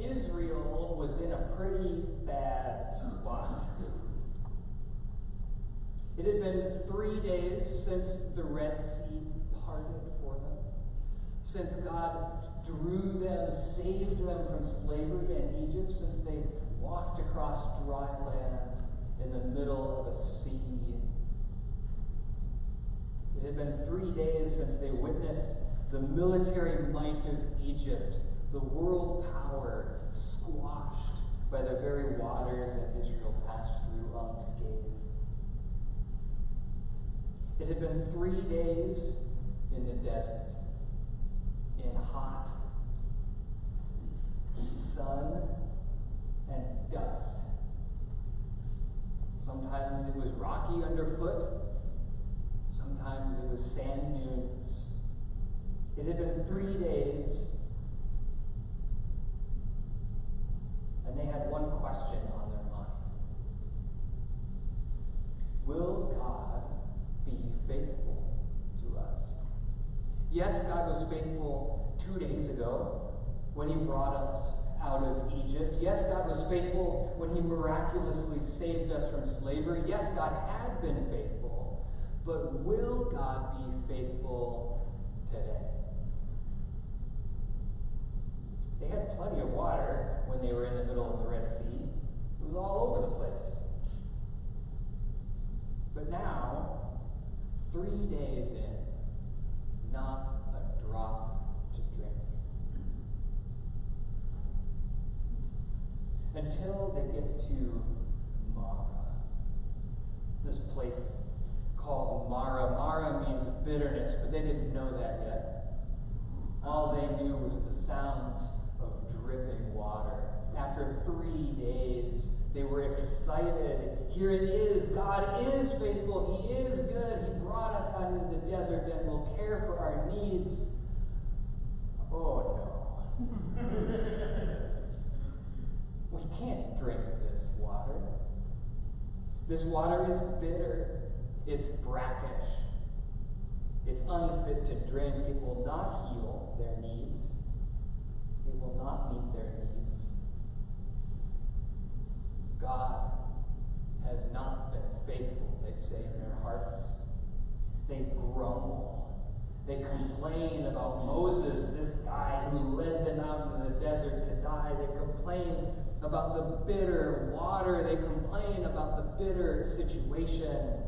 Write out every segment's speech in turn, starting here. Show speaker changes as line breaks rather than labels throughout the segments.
Israel was in a pretty bad spot. It had been 3 days since the Red Sea parted for them, since God drew them, saved them from slavery in Egypt, since they walked across dry land in the middle of a sea. It had been 3 days since they witnessed the military might of Egypt, the world power, squashed by the very waters that Israel passed through unscathed. It had been 3 days in the desert, in hot sun and dust. Sometimes it was rocky underfoot, sometimes it was sand dunes. It had been 3 days, and they had one question on their mind. Will God be faithful to us? Yes, God was faithful 2 days ago when he brought us out of Egypt. Yes, God was faithful when he miraculously saved us from slavery. Yes, God had been faithful. But will God be faithful today? They had plenty of water when they were in the middle of the Red Sea. It was all over the place. But now, 3 days in, not a drop to drink. Until they get to Marah, this place called Marah. Marah means bitterness, but they didn't know that yet. All they knew was the sounds of dripping water. After 3 days, they were excited. Here it is. God is faithful. He is good. He brought us out into the desert and will care for our needs. Oh, no. We can't drink this water. This water is bitter. It's brackish. It's unfit to drink. It will not heal their needs. It will not meet their needs. God has not been faithful, they say in their hearts. They grumble. They complain about Moses, this guy who led them out into the desert to die. They complain about the bitter water. They complain about the bitter situation.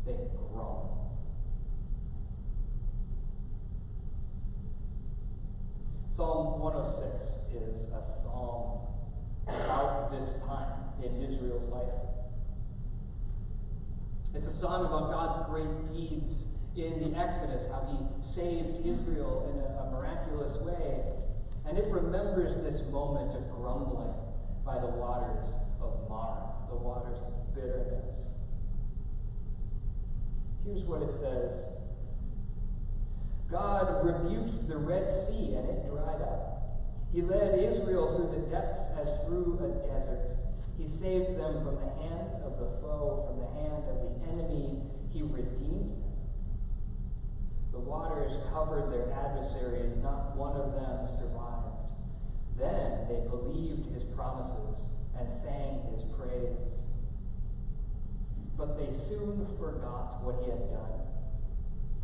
They groan. Psalm 106 is a psalm about this time in Israel's life. It's a song about God's great deeds in the Exodus, how he saved Israel in a miraculous way. And it remembers this moment of grumbling by the waters of Marah, the waters of bitterness. Here's what it says. God rebuked the Red Sea, and it dried up. He led Israel through the depths as through a desert. He saved them from the hands of the foe, from the hand of the enemy. He redeemed them. The waters covered their adversaries. Not one of them survived. Then they believed his promises and sang his praise. But they soon forgot what he had done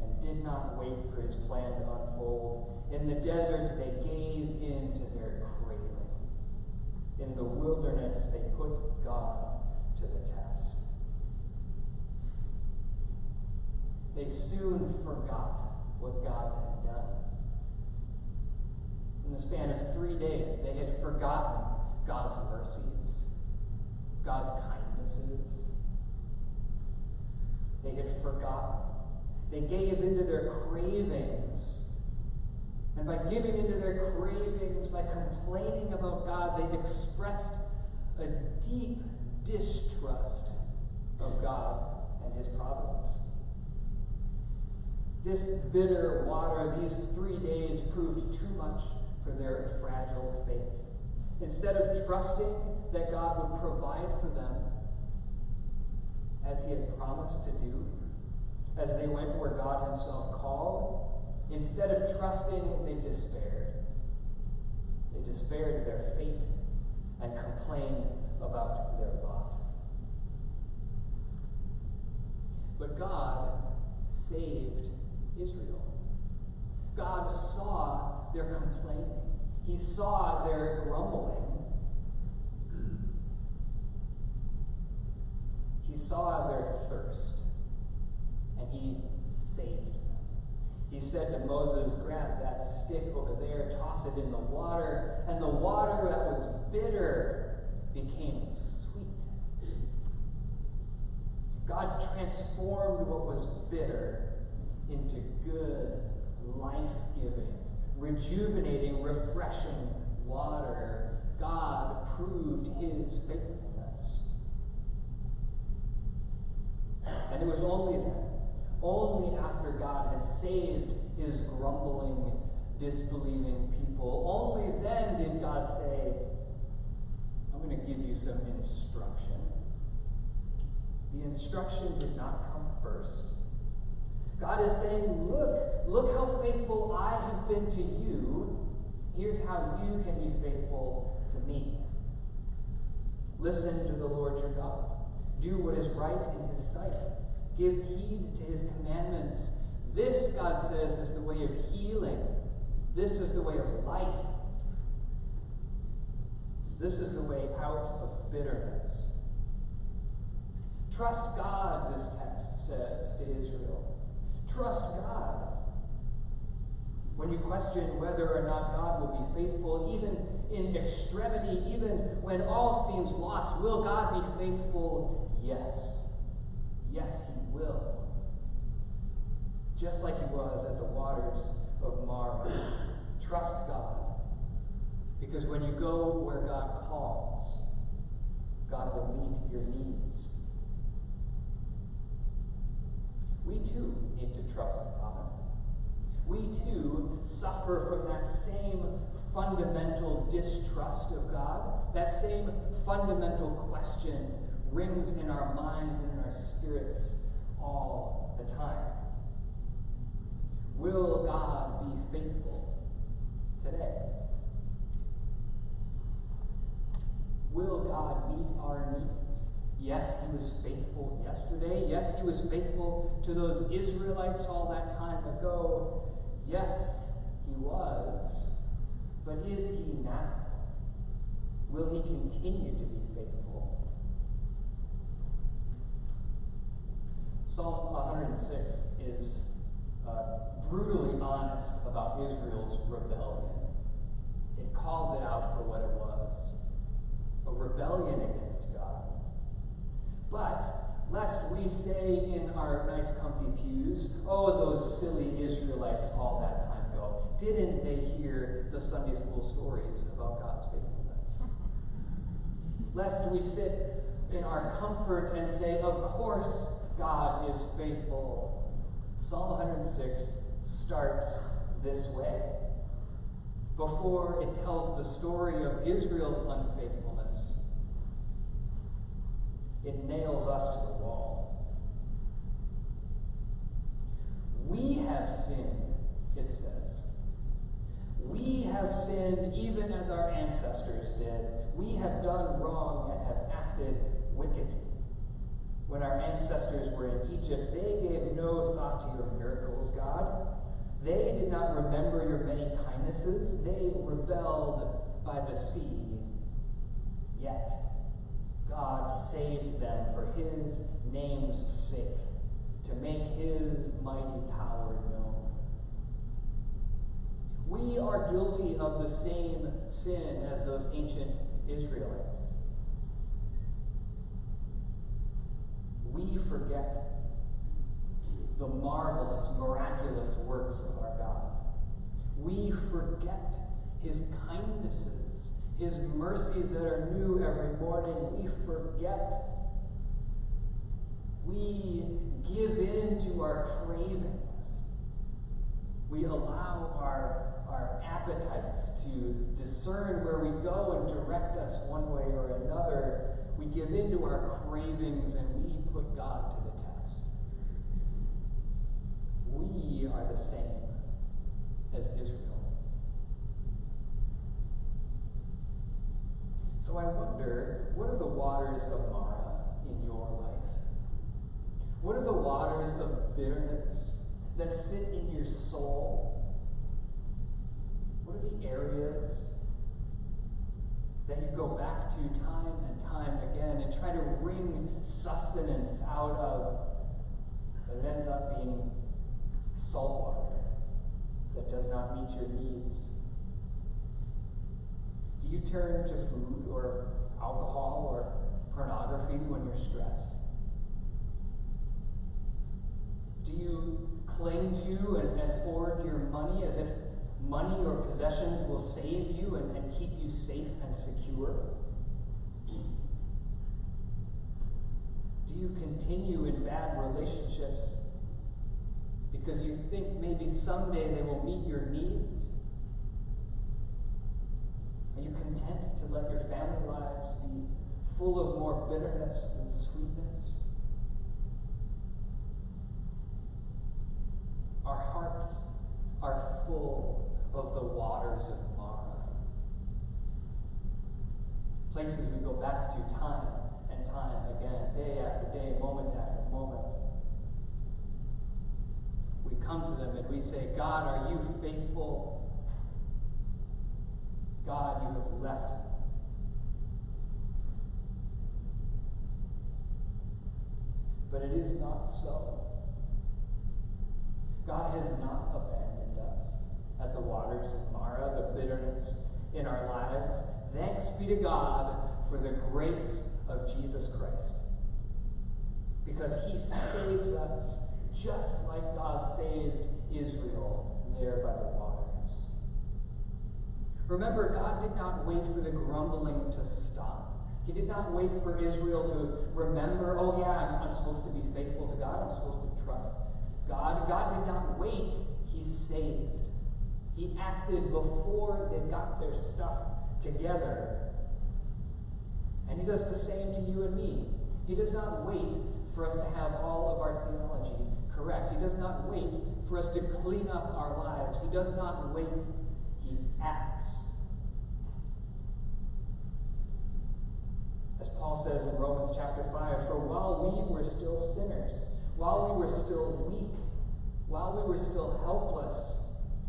and did not wait for his plan to unfold. In the desert, they gave in to their craving. In the wilderness, they put God to the test. They soon forgot what God had done. In the span of 3 days, they had forgotten God's mercies, God's kindnesses. They had forgotten. They gave into their cravings. And by giving into their cravings, by complaining about God, they expressed a deep distrust of God and his providence. This bitter water, these 3 days, proved too much for their fragile faith. Instead of trusting that God would provide for them, as he had promised to do, as they went where God himself called, Instead of trusting, they despaired. They despaired their fate and complained about their lot. But God saved Israel. God saw their complaining. He saw their grumbling. He saw their thirst. And he saved them. He said to Moses, grab that stick over there, toss it in the water, and the water that was bitter became sweet. God transformed what was bitter into good, life-giving, rejuvenating, refreshing water. God proved his faithfulness. And it was only after God had saved his grumbling, disbelieving people, only then did God say, I'm going to give you some instruction. The instruction did not come first. God is saying, look how faithful I have been to you. Here's how you can be faithful to me. Listen to the Lord your God. Do what is right in his sight. Give heed to his commandments. This, God says, is the way of healing. This is the way of life. This is the way out of bitterness. Trust God, this text says to Israel. Trust God. When you question whether or not God will be faithful, even in extremity, even when all seems lost, will God be faithful? Yes. Yes, he will. Just like he was at the waters of Marah. Trust God. Because when you go where God calls, God will meet your needs. We too need to trust God. We too suffer from that same fundamental distrust of God. That same fundamental question rings in our minds and in our spirits all the time. Will God be faithful today? Will God meet our needs? Yes, he was faithful yesterday. Yes, he was faithful to those Israelites all that time ago. Yes, he was. But is he now? Will he continue to be faithful? Psalm 106 is brutally honest about Israel's rebellion. It calls it out for what it was. A rebellion against God. But, lest we say in our nice comfy pews, oh, those silly Israelites all that time ago, didn't they hear the Sunday school stories about God's faithfulness? Lest we sit in our comfort and say, of course God is faithful. Psalm 106 starts this way. Before it tells the story of Israel's unfaithfulness, it nails us to the wall. We have sinned, it says. We have sinned even as our ancestors did. We have done wrong and have acted wickedly. When our ancestors were in Egypt, they gave no thought to your miracles, God. They did not remember your many kindnesses. They rebelled by the sea. Yet, God saved them for his name's sake, to make his mighty power known. We are guilty of the same sin as those ancient Israelites. We forget the marvelous, miraculous works of our God. We forget his kindnesses, his mercies that are new every morning. We forget. We give in to our cravings. We allow our appetites to discern where we go and direct us one way or another. We give in to our cravings and we put God to the test. We are the same as Israel. So I wonder, what are the waters of Marah in your life? What are the waters of bitterness that sit in your soul? What are the areas that you go back to time and time again and try to wring sustenance out of, but it ends up being salt water that does not meet your needs? Do you turn to food or alcohol or pornography when you're stressed? Do you cling to and hoard your money as if money or possessions will save you and keep you safe and secure? Do you continue in bad relationships because you think maybe someday they will meet your needs? Are you content to let your family lives be full of more bitterness than sweetness? Our hearts are full of the waters of Marah. Places we go back to time and time again, day after day, moment after moment. We come to them and we say, God, are you faithful? God, you have left me. But it is not so. God has not abandoned us at the waters of Marah, the bitterness in our lives. Thanks be to God for the grace of Jesus Christ. Because he saves us just like God saved Israel there by the waters. Remember, God did not wait for the grumbling to stop. He did not wait for Israel to remember, oh yeah, I'm supposed to be faithful to God. I'm supposed to trust God. God did not wait. He saved. He acted before they got their stuff together. And he does the same to you and me. He does not wait for us to have all of our theology correct. He does not wait for us to clean up our lives. He does not wait. He acts. As Paul says in Romans chapter 5, for while we were still sinners, while we were still weak, while we were still helpless,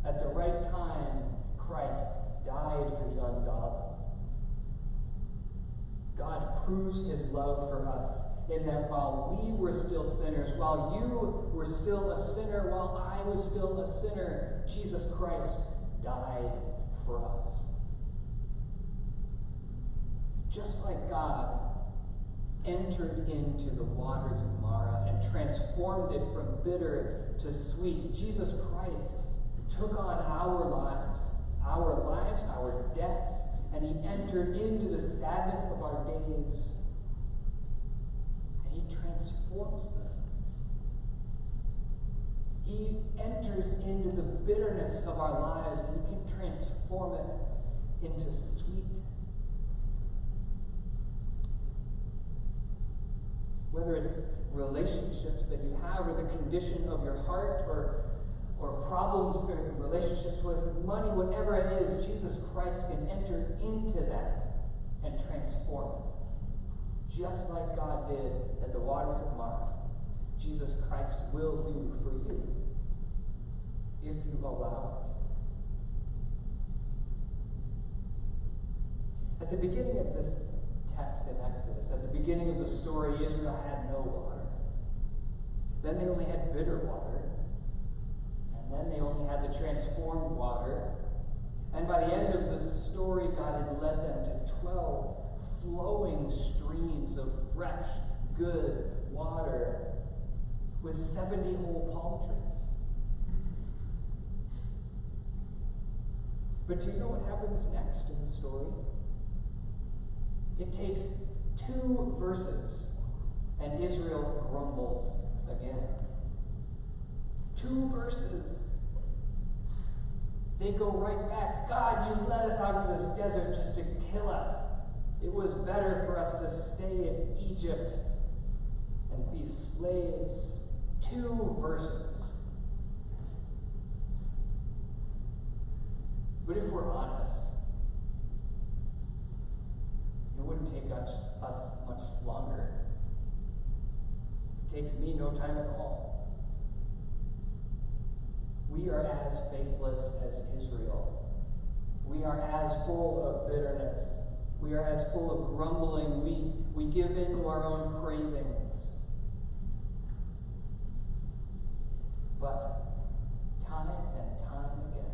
at the right time, Christ died for the ungodly. God proves his love for us in that while we were still sinners, while you were still a sinner, while I was still a sinner, Jesus Christ died for us. Just like God entered into the waters of Marah and transformed it from bitter to sweet, Jesus Christ took on our lives, our debts, and he entered into the sadness of our days, and he transforms them. He enters into the bitterness of our lives, and he can transform it into sweet. Whether it's relationships that you have, or the condition of your heart, or problems or relationships with money, whatever it is, Jesus Christ can enter into that and transform it. Just like God did at the waters of Marah, Jesus Christ will do for you if you allow it. At the beginning of this text in Exodus, at the beginning of the story, Israel had no water. Then they only had bitter water. And then they only had the transformed water. And by the end of the story, God had led them to 12 flowing streams of fresh, good water with 70 whole palm trees. But do you know what happens next in the story? It takes 2 verses, and Israel grumbles again. 2 verses. They go right back. God, you led us out of this desert just to kill us. It was better for us to stay in Egypt and be slaves. 2 verses. But if we're honest, it wouldn't take us much longer. It takes me no time at all. We are as faithless as Israel. We are as full of bitterness. We are as full of grumbling. We give in to our own cravings. But time and time again,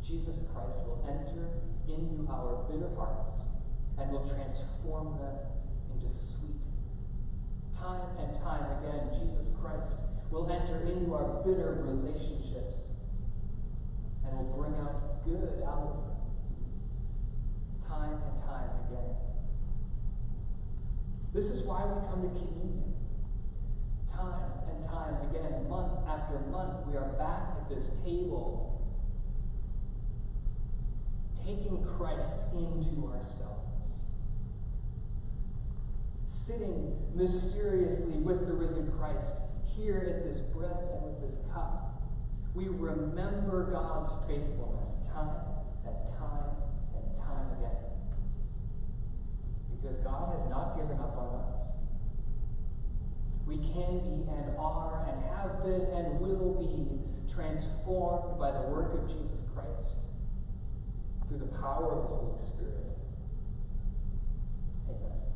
Jesus Christ will enter into our bitter hearts and will transform them into sweet. Time and time again, Jesus Christ will enter into our bitter relationships and will bring out good out of them. Time and time again. This is why we come to communion. Time and time again, month after month, we are back at this table, taking Christ into ourselves, sitting mysteriously with the risen Christ here at this bread and with this cup. We remember God's faithfulness time and time and time again, because God has not given up on us. We can be and are and have been and will be transformed by the work of Jesus Christ through the power of the Holy Spirit. Amen.